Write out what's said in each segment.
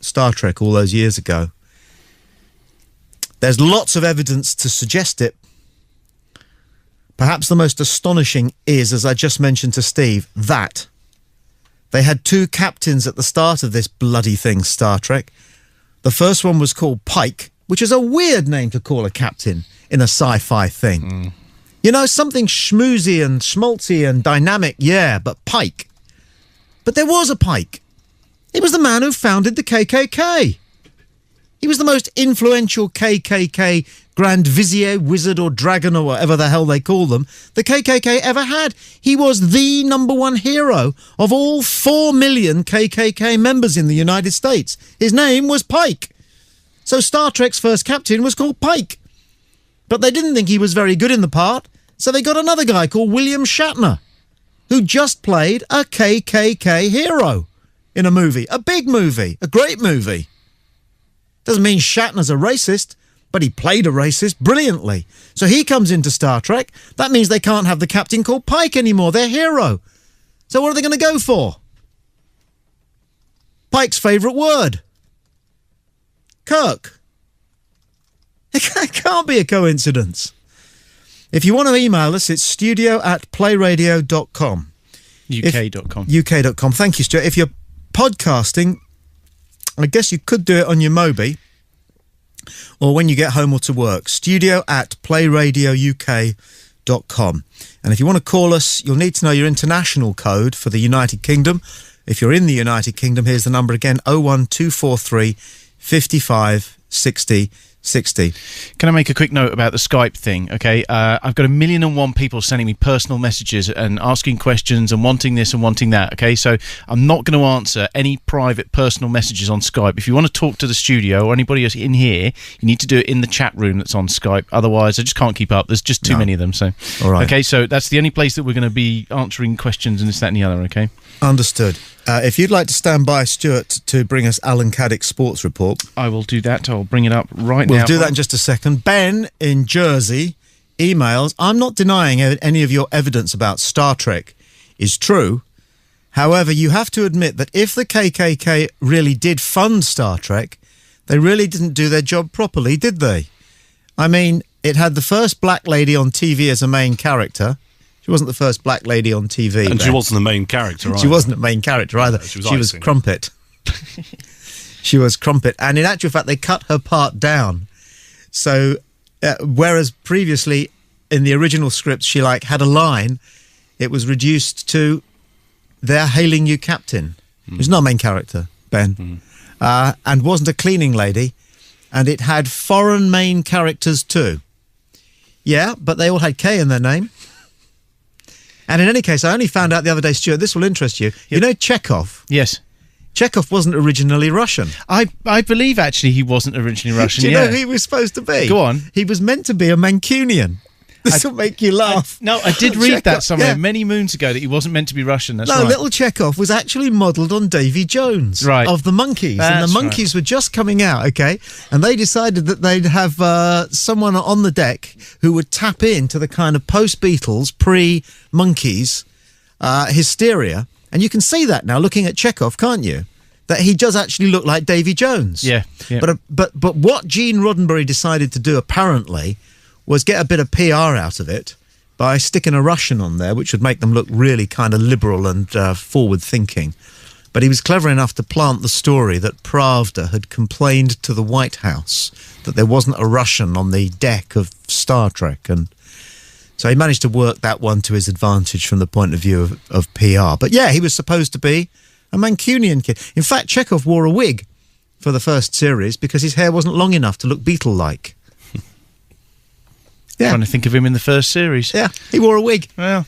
Star Trek all those years ago. There's lots of evidence to suggest it. Perhaps the most astonishing is, as I just mentioned to Steve, that they had two captains at the start of this bloody thing, Star Trek. The first one was called Pike, which is a weird name to call a captain in a sci-fi thing. You know, something schmoozy and schmaltzy and dynamic, yeah, but Pike. But there was a Pike. He was the man who founded the KKK. He was the most influential KKK Grand Vizier, wizard or dragon or whatever the hell they call them, the KKK ever had. He was the #1 hero of all 4 million KKK members in the United States. His name was Pike. So Star Trek's first captain was called Pike. But they didn't think he was very good in the part, so they got another guy called William Shatner, who just played a KKK hero in a movie. A big movie. A great movie. Doesn't mean Shatner's a racist, but he played a racist brilliantly. So he comes into Star Trek. That means they can't have the captain called Pike anymore, their hero. So what are they going to go for? Pike's favourite word. Kirk. It can't be a coincidence. If you want to email us, it's studio@playradio.com. UK.com. UK.com. Thank you, Stuart. If you're podcasting, I guess you could do it on your Mobi or when you get home or to work. studio@playradiouk.com. And if you want to call us, you'll need to know your international code for the United Kingdom. If you're in the United Kingdom, here's the number again, 01243 55 60 60. Can I make a quick note about the Skype thing? Okay, I've got 1,000,001 people sending me personal messages and asking questions and wanting this and wanting that. Okay, so I'm not going to answer any private personal messages on Skype. If you want to talk to the studio or anybody else in here, you need to do it in the chat room that's on Skype. Otherwise, I just can't keep up. There's just too many of them. So, all right. Okay, so that's the only place that we're going to be answering questions and this, that, and the other. Okay. Understood. If you'd like to stand by, Stuart, to bring us Alan Caddick's sports report, I will do that. I'll bring it up right now. We'll do that in just a second. Ben in Jersey emails, I'm not denying any of your evidence about Star Trek is true. However, you have to admit that if the KKK really did fund Star Trek, they really didn't do their job properly, did they? I mean, it had the first black lady on TV as a main character. She wasn't the first black lady on TV. And she wasn't the main character either. She wasn't the main character either. She was Crumpet. She was Crumpet. And in actual fact, they cut her part down. So, whereas previously in the original script, she had a line, it was reduced to, they're hailing you captain. Who's not a main character, Ben. And wasn't a cleaning lady. And it had foreign main characters too. Yeah, but they all had K in their name. And in any case, I only found out the other day, Stuart, this will interest you. Yep. You know Chekhov? Yes. Chekhov wasn't originally Russian. I believe, actually, he wasn't originally Russian. Do you know who he was supposed to be? Go on. He was meant to be a Mancunian. This will make you laugh. I did read that somewhere many moons ago that he wasn't meant to be Russian. That's right. Little Chekhov was actually modelled on Davy Jones of the Monkees. And the Monkees were just coming out, okay? And they decided that they'd have someone on the deck who would tap into the kind of post-Beatles, pre-Monkees hysteria. And you can see that now looking at Chekhov, can't you? That he does actually look like Davy Jones. Yeah. But what Gene Roddenberry decided to do, apparently, was get a bit of PR out of it by sticking a Russian on there, which would make them look really kind of liberal and forward-thinking. But he was clever enough to plant the story that Pravda had complained to the White House that there wasn't a Russian on the deck of Star Trek. And so he managed to work that one to his advantage from the point of view of PR. But yeah, he was supposed to be a Mancunian kid. In fact, Chekhov wore a wig for the first series because his hair wasn't long enough to look Beatle-like. Yeah. Trying to think of him in the first series. Yeah, he wore a wig. Well,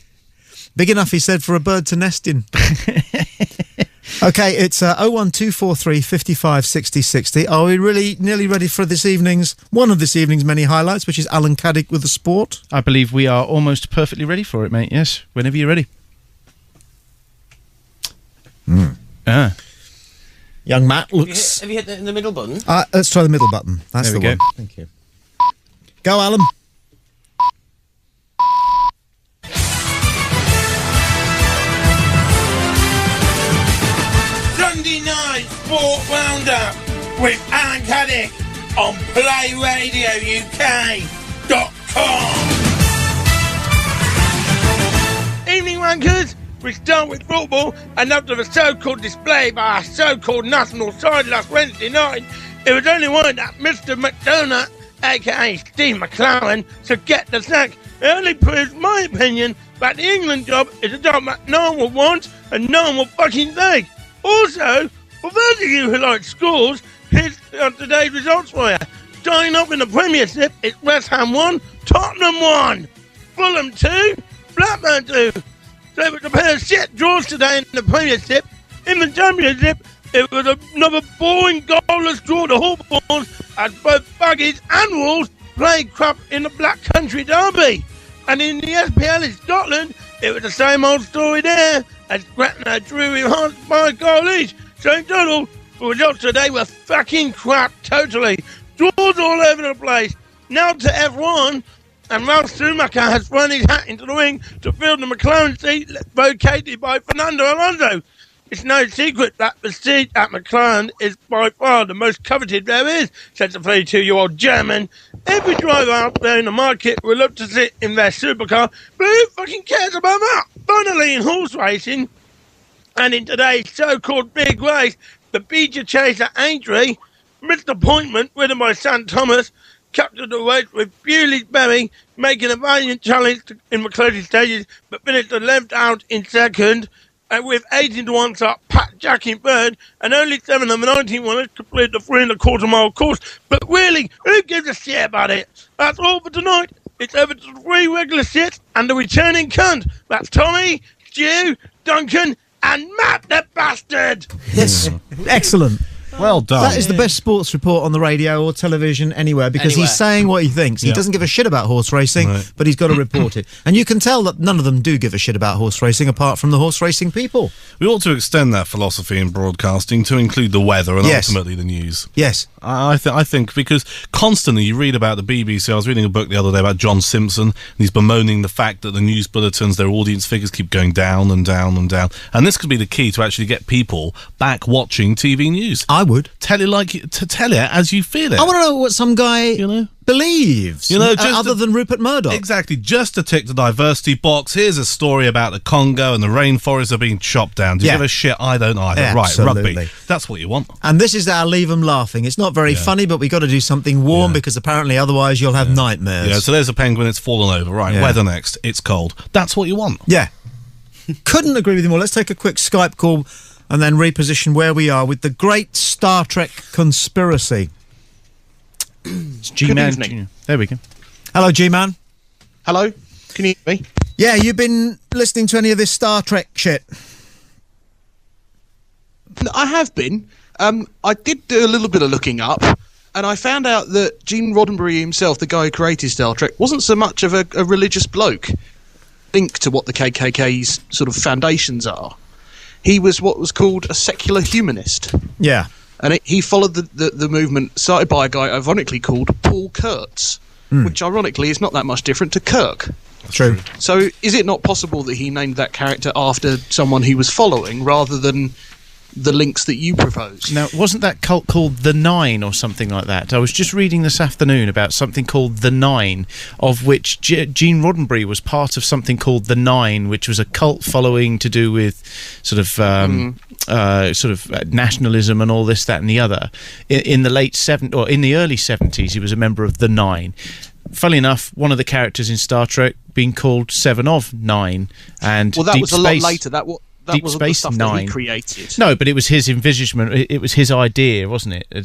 big enough, he said, for a bird to nest in. Okay, it's 01243 55 60 60. Are we really nearly ready for one of this evening's many highlights, which is Alan Caddick with the sport? I believe we are almost perfectly ready for it, mate. Yes, whenever you're ready. Young Matt looks... Have you hit the middle button? Let's try the middle button. That's the one. Thank you. Go, Alan. Sunday night, Sport Roundup with Alan Caddick on playradio.uk.com. Evening wankers, we start with football, and after the so-called display by our so-called national side last Wednesday night, it was only one that Mr. McDonagh, aka Steve McClaren, should get the sack. It only proves my opinion that the England job is a job that no one will want and no one will fucking take. Also, for those of you who like scores, here's today's results for you. Starting off in the Premiership, it's West Ham 1, Tottenham 1, Fulham 2, Blackburn 2. So it was a pair of shit draws today in the Premiership. In the Championship, it was another boring goalless draw to Hawthorns as both Buggies and Wolves played crap in the Black Country Derby. And in the SPL in Scotland, it was the same old story there, as Gretna drew with Hearts by a goal each. So in total, the results today were fucking crap totally. Draws all over the place. Now to F1, and Ralph Schumacher has thrown his hat into the ring to fill the McLaren seat vacated by Fernando Alonso. It's no secret that the seat at McLaren is by far the most coveted there is, says the 32-year-old German. Every driver out there in the market will look to sit in their supercar, but who fucking cares about that? Finally, in horse racing, and in today's so-called big race, the Beecher Chase at Aintree, missed appointment ridden by Sam Thomas, captured the race with Bewley's Berry, making a valiant challenge in the closing stages, but finished the left out in second. And with 18 to 1 up, Pat Jack in third, and only 7 of the 19 winners completed the 3.25 mile course. But really, who gives a shit about it? That's all for tonight. It's over to 3 regular shits and the returning cunt. That's Tommy, Stu, Duncan, and Matt the bastard. Yes, excellent. Well done. That is the best sports report on the radio or television anywhere, because he's saying what he thinks. He doesn't give a shit about horse racing, but he's got to report it. And you can tell that none of them do give a shit about horse racing, apart from the horse racing people. We ought to extend that philosophy in broadcasting to include the weather and ultimately the news. Yes. I think because constantly you read about the BBC. I was reading a book the other day about John Simpson, and he's bemoaning the fact that the news bulletins, their audience figures keep going down and down and down. And this could be the key to actually get people back watching TV news. I would. Tell it as you feel it. I want to know what some guy believes, other than Rupert Murdoch. Exactly. Just to tick the diversity box, here's a story about the Congo and the rainforests are being chopped down. Do you give a shit? I don't either. Yeah, right, absolutely. rugby. That's what you want. And this is our Leave 'em Laughing. It's not very funny, but we got to do something warm because apparently otherwise you'll have nightmares. Yeah, so there's a penguin, it's fallen over. Right, weather next, it's cold. That's what you want. Yeah. Couldn't agree with you more. Let's take a quick Skype call and then reposition where we are with the great Star Trek conspiracy. It's G-Man. There we go. Hello, G-Man. Hello. Can you hear me? Yeah, you've been listening to any of this Star Trek shit? I have been. I did do a little bit of looking up, and I found out that Gene Roddenberry himself, the guy who created Star Trek, wasn't so much of a religious bloke. Linked to what the KKK's sort of foundations are. He was what was called a secular humanist. Yeah. And he followed the movement started by a guy ironically called Paul Kurtz, which ironically is not that much different to Kirk. True. So is it not possible that he named that character after someone he was following rather than the links that you proposed? Now, wasn't that cult called The Nine or something like that? I was just reading this afternoon about something called The Nine, of which Gene Roddenberry was part of something called The Nine, which was a cult following to do with sort of nationalism and all this, that, and the other. In the late in the early 70s, he was a member of The Nine. Funnily enough, one of the characters in Star Trek being called Seven of Nine, and well, that Deep was Space, a lot later. That Deep wasn't Space the stuff Nine. that he created. No, but it was his envisagement. It was his idea, wasn't it? He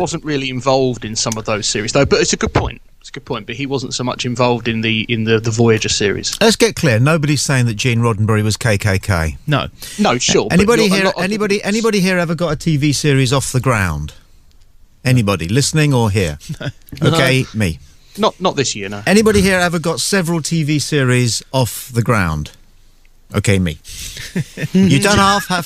wasn't really involved in some of those series, though. But it's a good point. It's a good point. But he wasn't so much involved in the Voyager series. Let's get clear. Nobody's saying that Gene Roddenberry was KKK. No, sure. Anybody here ever got a TV series off the ground? Anybody listening or here? Okay, me. Not this year, no. Anybody here ever got several TV series off the ground? Okay, me. You don't half have